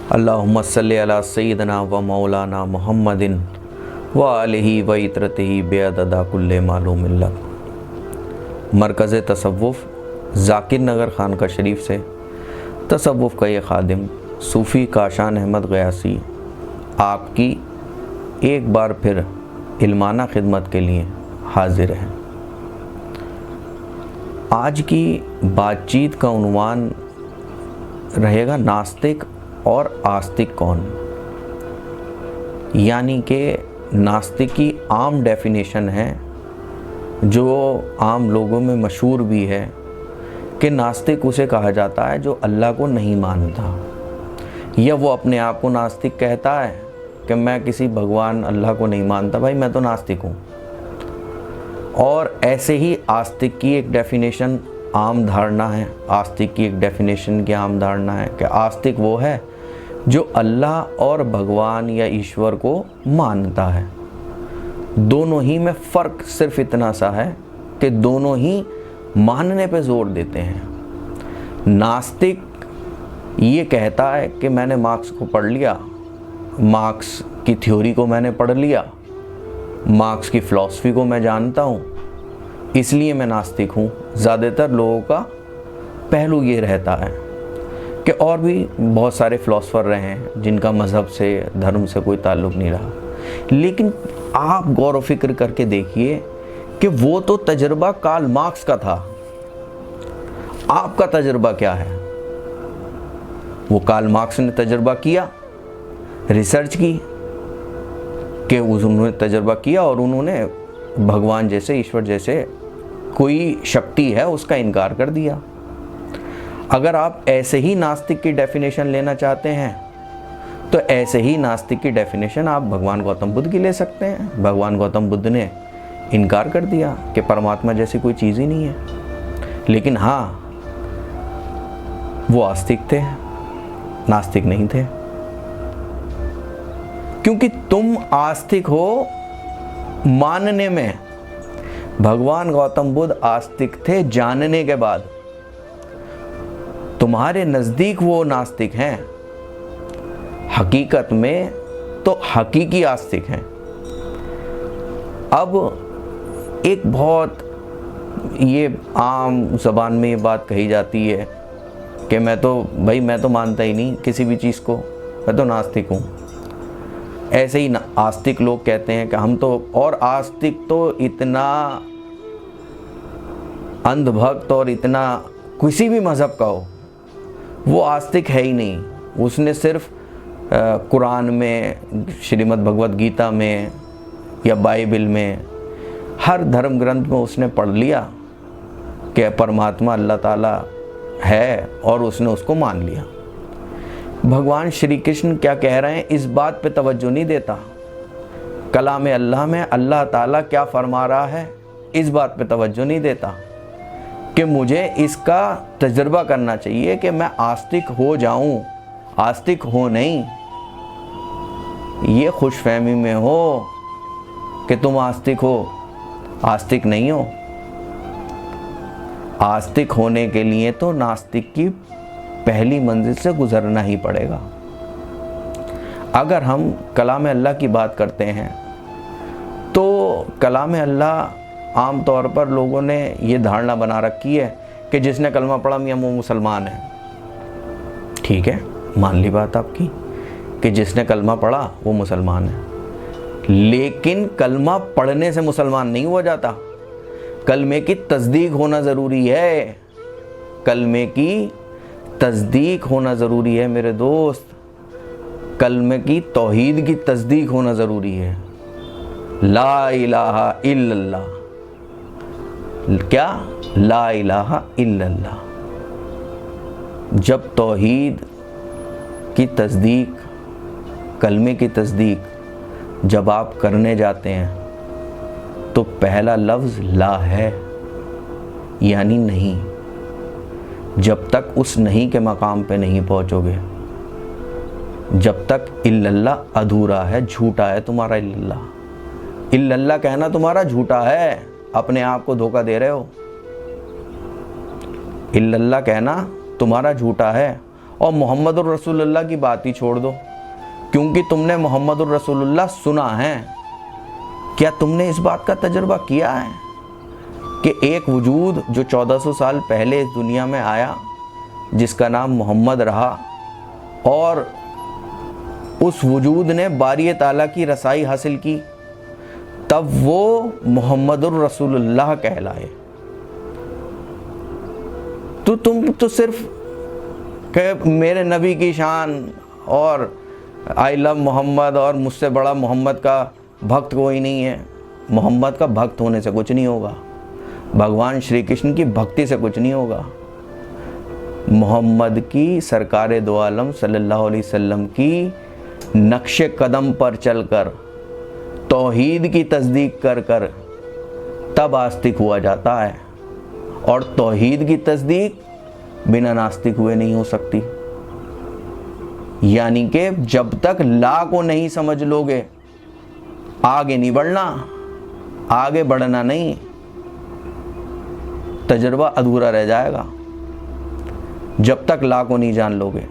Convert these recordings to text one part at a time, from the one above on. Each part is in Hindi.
अल्लाहुम्मा सल्ली अला सय्यिदना व मौलाना मुहम्मदिन व आलिहि व इतरतिहि बेअददा कुल्ले मालूमिन लक। मरकज़ तसव्वुफ़ ज़ाकिर नगर खानका शरीफ से तसव्वुफ़ का ये खादिम सूफ़ी काशान अहमद ग़यासी आपकी एक बार फिर इल्माना खिदमत के लिए हाजिर है। आज की बातचीत का उन्वान रहेगा नास्तिक और आस्तिक कौन। यानी कि नास्तिक की आम डेफिनेशन है जो आम लोगों में मशहूर भी है कि नास्तिक उसे कहा जाता है जो अल्लाह को नहीं मानता, या वो अपने आप को नास्तिक कहता है कि मैं किसी भगवान अल्लाह को नहीं मानता, भाई मैं तो नास्तिक हूँ। और ऐसे ही आस्तिक की एक डेफिनेशन आम धारणा है, आस्तिक की एक डेफिनेशन की आम धारणा है कि आस्तिक वो है जो अल्लाह और भगवान या ईश्वर को मानता है। दोनों ही में फ़र्क सिर्फ इतना सा है कि दोनों ही मानने पे ज़ोर देते हैं। नास्तिक ये कहता है कि मैंने मार्क्स को पढ़ लिया, मार्क्स की थ्योरी को मैंने पढ़ लिया, मार्क्स की फ़िलॉसफी को मैं जानता हूँ, इसलिए मैं नास्तिक हूँ। ज़्यादातर लोगों का पहलू ये रहता है कि और भी बहुत सारे फ़िलासफ़र रहे हैं जिनका मज़हब से, धर्म से कोई ताल्लुक़ नहीं रहा, लेकिन आप गौर व फिक्र करके देखिए कि वो तो तजर्बा कार्ल मार्क्स का था। आपका तजर्बा क्या है? वो कार्ल मार्क्स ने तजर्बा किया, रिसर्च की कि उन्होंने तजर्बा किया और उन्होंने भगवान जैसे, ईश्वर जैसे कोई शक्ति है उसका इनकार कर दिया। अगर आप ऐसे ही नास्तिक की डेफिनेशन लेना चाहते हैं तो ऐसे ही नास्तिक की डेफिनेशन आप भगवान गौतम बुद्ध की ले सकते हैं। भगवान गौतम बुद्ध ने इनकार कर दिया कि परमात्मा जैसी कोई चीज़ ही नहीं है, लेकिन हाँ वो आस्तिक थे, नास्तिक नहीं थे। क्योंकि तुम आस्तिक हो मानने में, भगवान गौतम बुद्ध आस्तिक थे जानने के बाद। तुम्हारे नज़दीक वो नास्तिक हैं, हकीकत में तो हकीकी आस्तिक हैं। अब एक बहुत ये आम ज़बान में ये बात कही जाती है कि मैं तो मानता ही नहीं किसी भी चीज़ को, मैं तो नास्तिक हूँ। ऐसे ही आस्तिक लोग कहते हैं कि हम तो, और आस्तिक तो इतना अंधभक्त और इतना किसी भी मज़हब का हो, वो आस्तिक है ही नहीं। उसने सिर्फ कुरान में, श्रीमद् भगवत गीता में या बाइबल में, हर धर्म ग्रंथ में उसने पढ़ लिया कि परमात्मा अल्लाह ताला है और उसने उसको मान लिया। भगवान श्री कृष्ण क्या कह रहे हैं इस बात पे तवज्जो नहीं देता। कलाम अल्लाह में अल्लाह ताला क्या फरमा रहा है इस बात पे तवज्जो नहीं देता कि मुझे इसका तजर्बा करना चाहिए कि मैं आस्तिक हो जाऊं, आस्तिक हो नहीं। ये खुशफहमी में हो कि तुम आस्तिक हो, आस्तिक नहीं हो। आस्तिक होने के लिए तो नास्तिक की पहली मंजिल से गुजरना ही पड़ेगा। अगर हम कलाम अल्लाह की बात करते हैं तो कलाम अल्लाह आम तौर पर लोगों ने ये धारणा बना रखी है कि जिसने कलमा पढ़ा मियां वो मुसलमान है। ठीक है, मान ली बात आपकी कि जिसने कलमा पढ़ा वो मुसलमान है, लेकिन कलमा पढ़ने से मुसलमान नहीं हुआ जाता। कलमे की तस्दीक होना ज़रूरी है, कलमे की तस्दीक होना ज़रूरी है मेरे दोस्त। कलमे की तौहीद की तस्दीक होना ज़रूरी है। ला इलाहा इल्लल्लाह, क्या? ला इलाहा इल्लल्लाह। जब तौहीद की तस्दीक, कलमे की तस्दीक जब आप करने जाते हैं तो पहला लफ्ज़ ला है, यानी नहीं। जब तक उस नहीं के मकाम पे नहीं पहुंचोगे, जब तक इल्लल्लाह अधूरा है, झूठा है तुम्हारा इल्लल्लाह। इल्लल्लाह कहना तुम्हारा झूठा है, अपने आप को धोखा दे रहे हो। इल्लल्लाह कहना तुम्हारा झूठा है और मोहम्मदुर रसूलुल्लाह की बात ही छोड़ दो, क्योंकि तुमने मोहम्मदुर रसूलुल्लाह सुना है। क्या तुमने इस बात का तजुर्बा किया है कि एक वजूद जो 1400 साल पहले इस दुनिया में आया, जिसका नाम मोहम्मद रहा, और उस वजूद ने बारी ताला की रसाई हासिल की, तब वो मोहम्मदुर रसूलुल्लाह कहलाए। तो तुम तो सिर्फ कि मेरे नबी की शान और आई लव मोहम्मद और मुझसे बड़ा मोहम्मद का भक्त कोई नहीं है। मोहम्मद का भक्त होने से कुछ नहीं होगा, भगवान श्री कृष्ण की भक्ति से कुछ नहीं होगा। मोहम्मद की सरकारे दो आलम सल्लल्लाहु अलैहि वसल्लम की नक्शे कदम पर चलकर तौहीद की तस्दीक कर कर तब आस्तिक हुआ जाता है, और तौहीद की तस्दीक बिना नास्तिक हुए नहीं हो सकती। यानी कि जब तक ला को नहीं समझ लोगे आगे नहीं बढ़ना, आगे बढ़ना नहीं, तजुर्बा अधूरा रह जाएगा। जब तक ला को नहीं जान लोगे।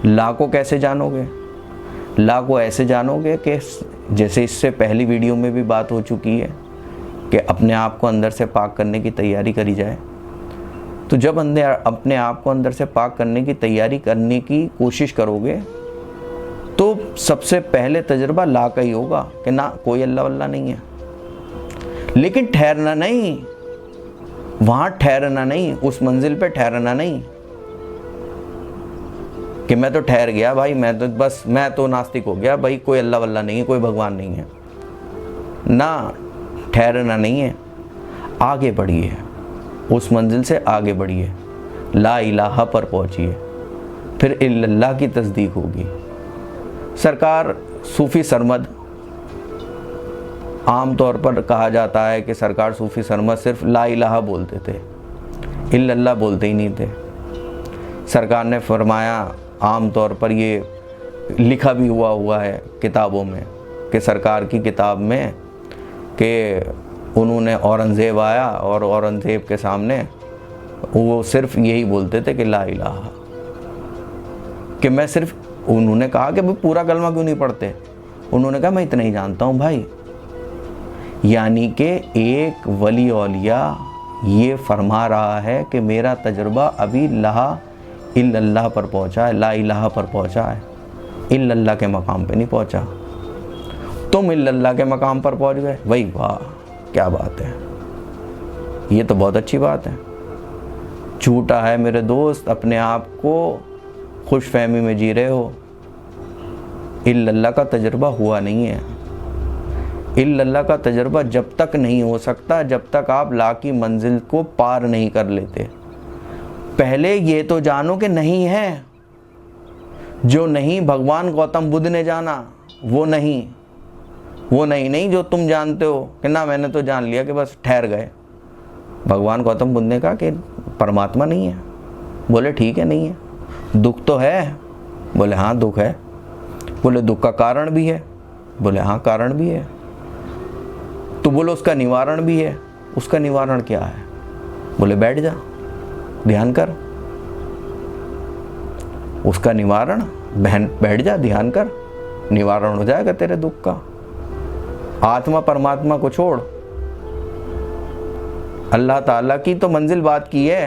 ला को कैसे जानोगे? ला को ऐसे जानोगे कि जैसे इससे पहली वीडियो में भी बात हो चुकी है कि अपने आप को अंदर से पाक करने की तैयारी करी जाए। तो जब अपने आप को अंदर से पाक करने की तैयारी करने की कोशिश करोगे तो सबसे पहले तजुर्बा ला का ही होगा कि ना कोई अल्लाह वल्लाह नहीं है। लेकिन ठहरना नहीं, वहाँ ठहरना नहीं, उस मंजिल पे ठहरना नहीं कि मैं तो ठहर गया भाई, मैं तो नास्तिक हो गया भाई, कोई अल्लाह वल्लाह नहीं है, कोई भगवान नहीं है। ना, ठहरना नहीं है, आगे बढ़िए, उस मंजिल से आगे बढ़िए, ला इलाहा पर पहुंचिए, फिर इल्लल्लाह की तस्दीक होगी। सरकार सूफ़ी सरमद, आम तौर पर कहा जाता है कि सरकार सूफ़ी सरमद सिर्फ ला इलाहा बोलते थे, इल्लल्लाह बोलते ही नहीं थे। सरकार ने फरमाया, आम तौर पर ये लिखा भी हुआ है किताबों में कि सरकार की किताब में कि उन्होंने औरंगज़ेब आया और औरंगज़ेब के सामने वो सिर्फ यही बोलते थे कि ला इलाहा, कि मैं सिर्फ, उन्होंने कहा कि भाई पूरा कलमा क्यों नहीं पढ़ते? उन्होंने कहा मैं इतना ही जानता हूँ भाई। यानी कि एक वली औलिया ये फरमा रहा है कि मेरा तजुर्बा अभी ला इल्लल्लाह पर पहुँचा है, ला इलाहा पर पहुँचा है, इल्लल्लाह के मकाम पे नहीं पहुँचा। तुम इल्लल्लाह के मकाम पर पहुँच गए, वही वाह क्या बात है, ये तो बहुत अच्छी बात है। झूठा है मेरे दोस्त, अपने आप को खुश फहमी में जी रहे हो। इल्लल्लाह का तजुर्बा हुआ नहीं है। इल्लल्लाह का तजुर्बा जब तक नहीं हो सकता जब तक आप ला की मंजिल को पार नहीं कर लेते। पहले ये तो जानो कि नहीं है, जो नहीं भगवान गौतम बुद्ध ने जाना वो नहीं जो तुम जानते हो कि ना मैंने तो जान लिया कि बस ठहर गए। भगवान गौतम बुद्ध ने कहा कि परमात्मा नहीं है। बोले ठीक है नहीं है। दुख तो है? बोले हाँ दुख है। बोले दुख का कारण भी है? बोले हाँ कारण भी है। तो बोलो उसका निवारण भी है? उसका निवारण क्या है? बोले बैठ जा ध्यान कर। उसका निवारण बैठ जा ध्यान कर, निवारण हो जाएगा तेरे दुख का। आत्मा परमात्मा को छोड़, अल्लाह ताला की तो मंजिल बात की है,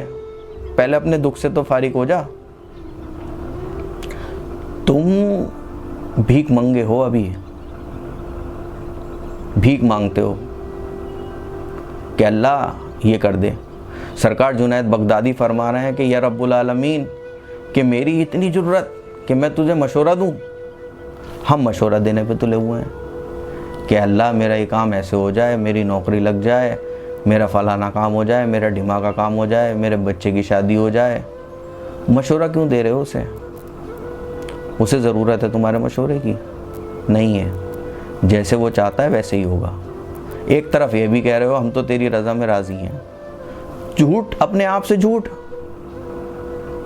पहले अपने दुख से तो फारिग हो जा। तुम भीख मंगे हो, अभी भीख मांगते हो कि अल्लाह ये कर दे। सरकार जुनैद बगदादी फरमा रहे हैं कि या रब्बुल आलमीन कि मेरी इतनी ज़रूरत कि मैं तुझे मशवरा दूं। हम मशवरा देने पे तुले हुए हैं कि अल्लाह मेरा ये काम ऐसे हो जाए, मेरी नौकरी लग जाए, मेरा फलाना काम हो जाए, मेरा डिमा का काम हो जाए, मेरे बच्चे की शादी हो जाए। मशवरा क्यों दे रहे हो उसे? उसे ज़रूरत है तुम्हारे मशवरे की? नहीं है। जैसे वो चाहता है वैसे ही होगा। एक तरफ ये भी कह रहे हो हम तो तेरी रज़ा में राज़ी हैं। झूठ, अपने आप से झूठ।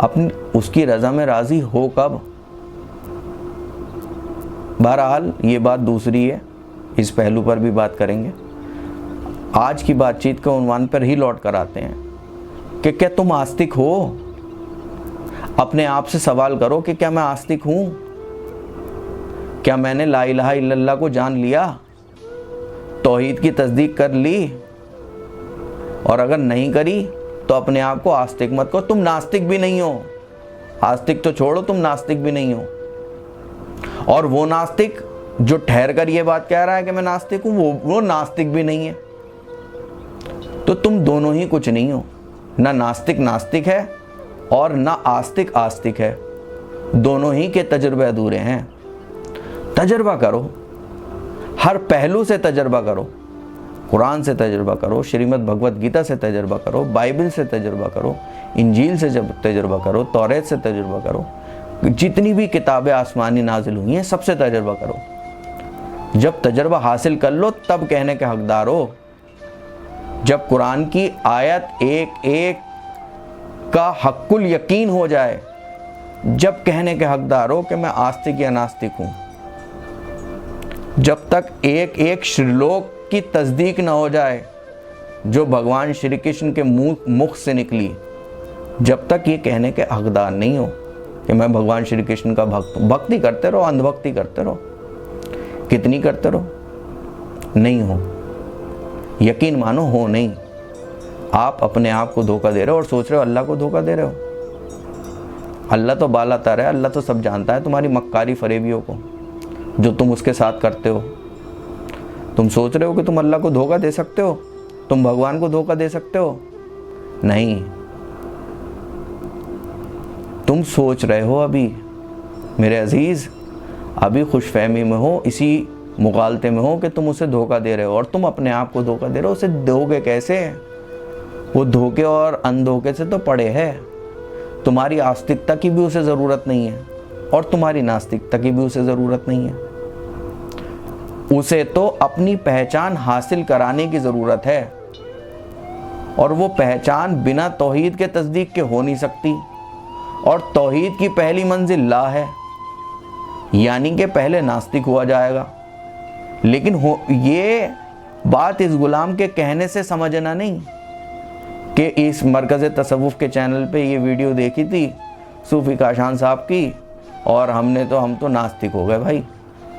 अपनी उसकी रज़ा में राज़ी हो कब? बहरहाल ये बात दूसरी है, इस पहलू पर भी बात करेंगे। आज की बातचीत के उन्वान पर ही लौट कर आते हैं कि क्या तुम आस्तिक हो? अपने आप से सवाल करो कि क्या मैं आस्तिक हूँ? क्या मैंने ला इलाहा इल्लल्लाह को जान लिया, तौहीद की तस्दीक कर ली? और अगर नहीं करी तो अपने आप को आस्तिक मत करो। तुम नास्तिक भी नहीं हो, आस्तिक तो छोड़ो, तुम नास्तिक भी नहीं हो। और वो नास्तिक जो ठहर कर ये बात कह रहा है कि मैं नास्तिक हूँ, वो नास्तिक भी नहीं है। तो तुम दोनों ही कुछ नहीं हो, ना नास्तिक नास्तिक है और ना आस्तिक आस्तिक है। दोनों ही के तजुर्बे अधूरे हैं। तजर्बा करो, हर पहलू से तजर्बा करो। कुरान से तजर्बा करो, श्रीमद् भगवत गीता से तजर्बा करो, बाइबल से तजर्बा करो, इंजील से जब तजर्बा करो, तौरेत से तजर्बा करो, जितनी भी किताबें आसमानी नाजिल हुई हैं सबसे तजर्बा करो। जब तजर्बा हासिल कर लो तब कहने के हकदार हो। जब कुरान की आयत एक एक का हक्कुल यकीन हो जाए, जब कहने के हकदार हो कि मैं आस्तिक या नास्तिक हूं। जब तक एक एक श्लोक की तस्दीक न हो जाए जो भगवान श्री कृष्ण के मुख से निकली, जब तक ये कहने के हकदार नहीं हो कि मैं भगवान श्री कृष्ण का भक्त हूं। भक्ति करते रहो, अंधभक्ति करते रहो, कितनी करते रहो, नहीं हो। यकीन मानो हो नहीं। आप अपने आप को धोखा दे रहे हो और सोच रहे हो अल्लाह को धोखा दे रहे हो। अल्लाह तो बालातर है, अल्लाह तो सब जानता है तुम्हारी मक्कारी फरेबियों को जो तुम उसके साथ करते हो। तुम सोच रहे हो कि तुम अल्लाह को धोखा दे सकते हो, तुम भगवान को धोखा दे सकते हो? नहीं। तुम सोच रहे हो अभी, मेरे अजीज, अभी खुशफहमी में हो, इसी मुगालते में हो कि तुम उसे धोखा दे रहे हो। और तुम अपने आप को धोखा दे रहे हो। उसे दोगे कैसे? वो धोखे और अनधोखे से तो पड़े है। तुम्हारी आस्तिकता की भी उसे ज़रूरत नहीं है और तुम्हारी नास्तिकता की भी उसे ज़रूरत नहीं है। उसे तो अपनी पहचान हासिल कराने की ज़रूरत है, और वो पहचान बिना तौहीद के तस्दीक के हो नहीं सकती। और तौहीद की पहली मंजिल ला है, यानी कि पहले नास्तिक हुआ जाएगा। लेकिन ये बात इस गुलाम के कहने से समझना नहीं कि इस मरकज़ तसव्वुफ़ के चैनल पे ये वीडियो देखी थी सूफ़ी काशान साहब की और हम तो नास्तिक हो गए भाई,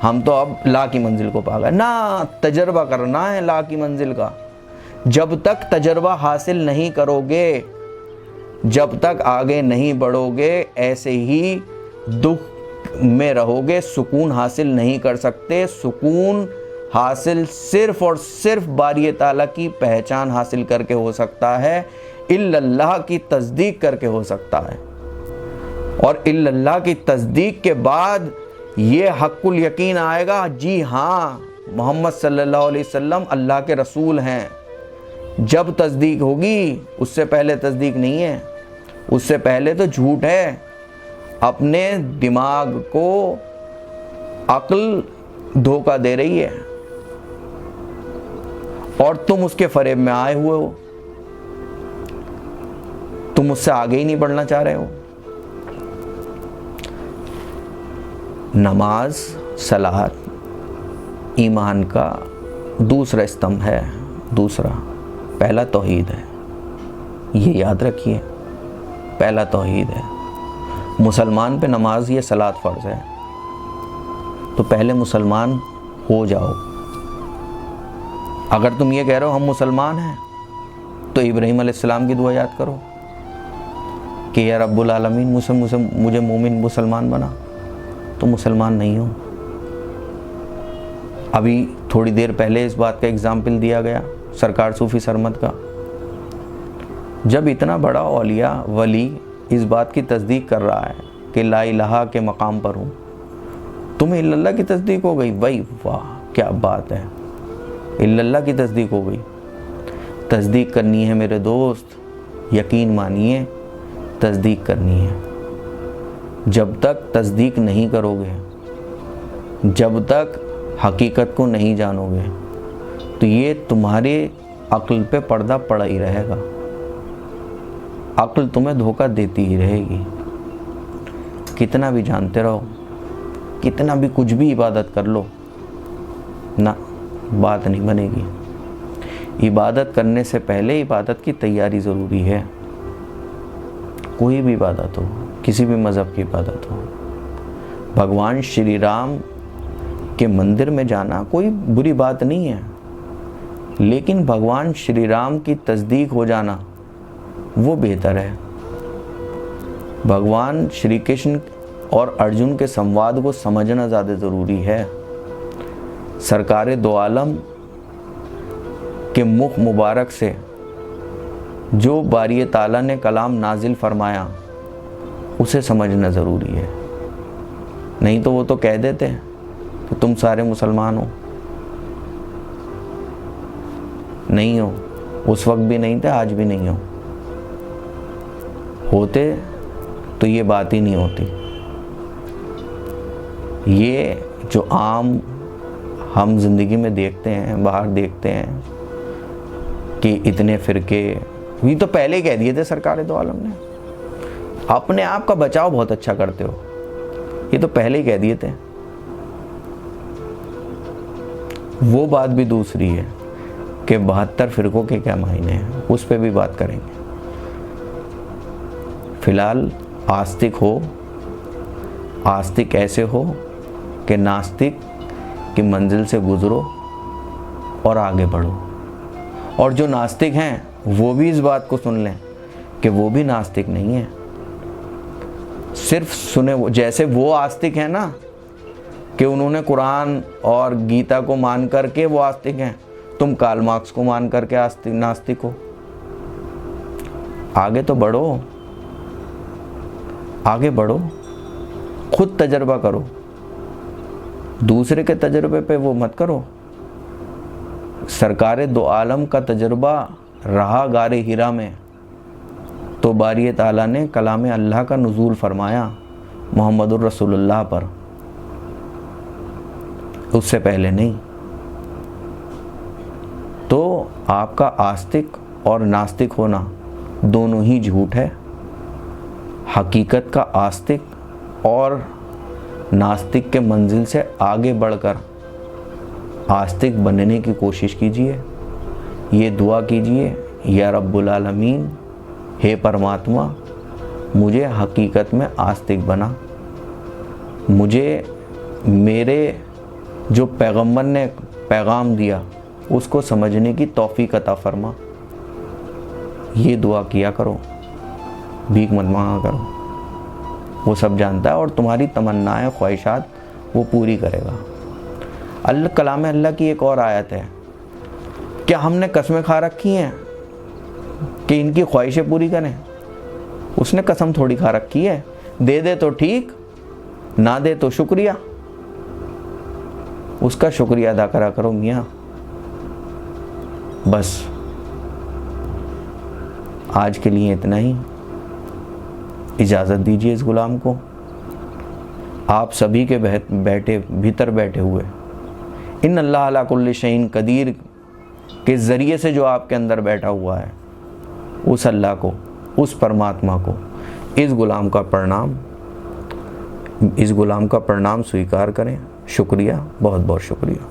हम तो अब ला की मंजिल को पा गए। ना, तजर्बा करना है ला की मंजिल का। जब तक तजर्बा हासिल नहीं करोगे, जब तक आगे नहीं बढ़ोगे, ऐसे ही दुख में रहोगे, सुकून हासिल नहीं कर सकते। सुकून हासिल सिर्फ और सिर्फ बारी ताला की पहचान हासिल करके हो सकता है, इल्लल्लाह की तस्दीक करके हो सकता है। और इल्लल्लाह की तस्दीक के बाद ये हक्कुल यकीन आएगा, जी हाँ मोहम्मद सल्लल्लाहु अलैहि वसल्लम अल्लाह के रसूल हैं। जब तस्दीक होगी, उससे पहले तस्दीक नहीं है, उससे पहले तो झूठ है। अपने दिमाग को अक्ल धोखा दे रही है और तुम उसके फरेब में आए हुए हो। तुम उससे आगे ही नहीं बढ़ना चाह रहे हो। नमाज, सलात ईमान का दूसरा स्तंभ है। दूसरा, पहला तौहीद है, ये याद रखिए, पहला तौहीद है। मुसलमान पे नमाज ये सलात फ़र्ज़ है, तो पहले मुसलमान हो जाओ। अगर तुम ये कह रहे हो हम मुसलमान हैं, तो इब्राहीम अलैहिस्सलाम की दुआ याद करो कि या रब्बुल आलमीन मुझे मोमिन मुसलमान बना। तो मुसलमान नहीं हो। अभी थोड़ी देर पहले इस बात का एग्जाम्पल दिया गया सरकार सूफ़ी सरमद का। जब इतना बड़ा औलिया वली इस बात की तस्दीक कर रहा है कि ला इलाहा के मकाम पर हूँ, तुम्हें इल्लल्लाह की तस्दीक हो गई। भाई वाह, क्या बात है, इल्लल्लाह की तस्दीक हो गई। तस्दीक करनी है मेरे दोस्त, यकीन मानिए, तस्दीक करनी है। जब तक तस्दीक नहीं करोगे, जब तक हकीकत को नहीं जानोगे, तो ये तुम्हारे अक्ल पे पर्दा पड़ा ही रहेगा। अक्ल तुम्हें धोखा देती ही रहेगी। कितना भी जानते रहो, कितना भी कुछ भी इबादत कर लो ना, बात नहीं बनेगी। इबादत करने से पहले इबादत की तैयारी ज़रूरी है। कोई भी इबादत हो, किसी भी मज़हब की इबादत हो। भगवान श्री राम के मंदिर में जाना कोई बुरी बात नहीं है, लेकिन भगवान श्री राम की तस्दीक हो जाना वो बेहतर है। भगवान श्री कृष्ण और अर्जुन के संवाद को समझना ज़्यादा ज़रूरी है। सरकारे दो आलम के मुख मुबारक से जो बारी ताला ने कलाम नाजिल फरमाया उसे समझना ज़रूरी है। नहीं तो वो तो कह देते हैं कि तुम सारे मुसलमान हो। नहीं हो, उस वक्त भी नहीं थे, आज भी नहीं हो। होते तो ये बात ही नहीं होती। ये जो आम हम ज़िंदगी में देखते हैं, बाहर देखते हैं कि इतने फ़िरके, ये तो पहले ही कह दिए थे सरकार दो आलम ने। अपने आप का बचाव बहुत अच्छा करते हो, ये तो पहले ही कह दिए थे। वो बात भी दूसरी है कि 72 फ़िरकों के क्या मायने हैं, उस पर भी बात करेंगे। फिलहाल आस्तिक हो, आस्तिक ऐसे हो कि नास्तिक की मंजिल से गुजरो और आगे बढ़ो। और जो नास्तिक हैं वो भी इस बात को सुन लें कि वो भी नास्तिक नहीं है। सिर्फ सुने, जैसे वो आस्तिक है ना कि उन्होंने कुरान और गीता को मान करके वो आस्तिक हैं, तुम कार्ल मार्क्स को मान करके आस्तिक नास्तिक हो। आगे तो बढ़ो, आगे बढ़ो, खुद तजर्बा करो, दूसरे के तजर्बे पे वो मत करो। सरकारे दो आलम का तजर्बा रहा गारे हिरा में, तो बारी ताला ने कलाम अल्लाह का नुज़ूल फरमाया मोहम्मदुर रसूलुल्लाह पर, उससे पहले नहीं। तो आपका आस्तिक और नास्तिक होना दोनों ही झूठ है। हकीकत का आस्तिक और नास्तिक के मंजिल से आगे बढ़कर आस्तिक बनने की कोशिश कीजिए। ये दुआ कीजिए, या रब्बुल आलमीन, हे परमात्मा, मुझे हकीकत में आस्तिक बना, मुझे मेरे जो पैगम्बर ने पैगाम दिया उसको समझने की तौफीक अता फरमा। ये दुआ किया करो, भीख मत मांगा करो, वो सब जानता है और तुम्हारी तमन्नाएं ख्वाहिशात वो पूरी करेगा। अल्लाह कलाम अल्लाह की एक और आयत है, क्या हमने कसमें खा रखी हैं कि इनकी ख्वाहिशें पूरी करें? उसने कसम थोड़ी खा रखी है, दे दे तो ठीक, ना दे तो शुक्रिया। उसका शुक्रिया अदा करा करो मियाँ। बस आज के लिए इतना ही। इजाज़त दीजिए इस गुलाम को। आप सभी के भीतर बैठे हुए इन अल्लाह अला कुल्ली शैइन कदीर के ज़रिए से जो आपके अंदर बैठा हुआ है, उस अल्लाह को, उस परमात्मा को इस गुलाम का प्रणाम स्वीकार करें। शुक्रिया, बहुत बहुत शुक्रिया।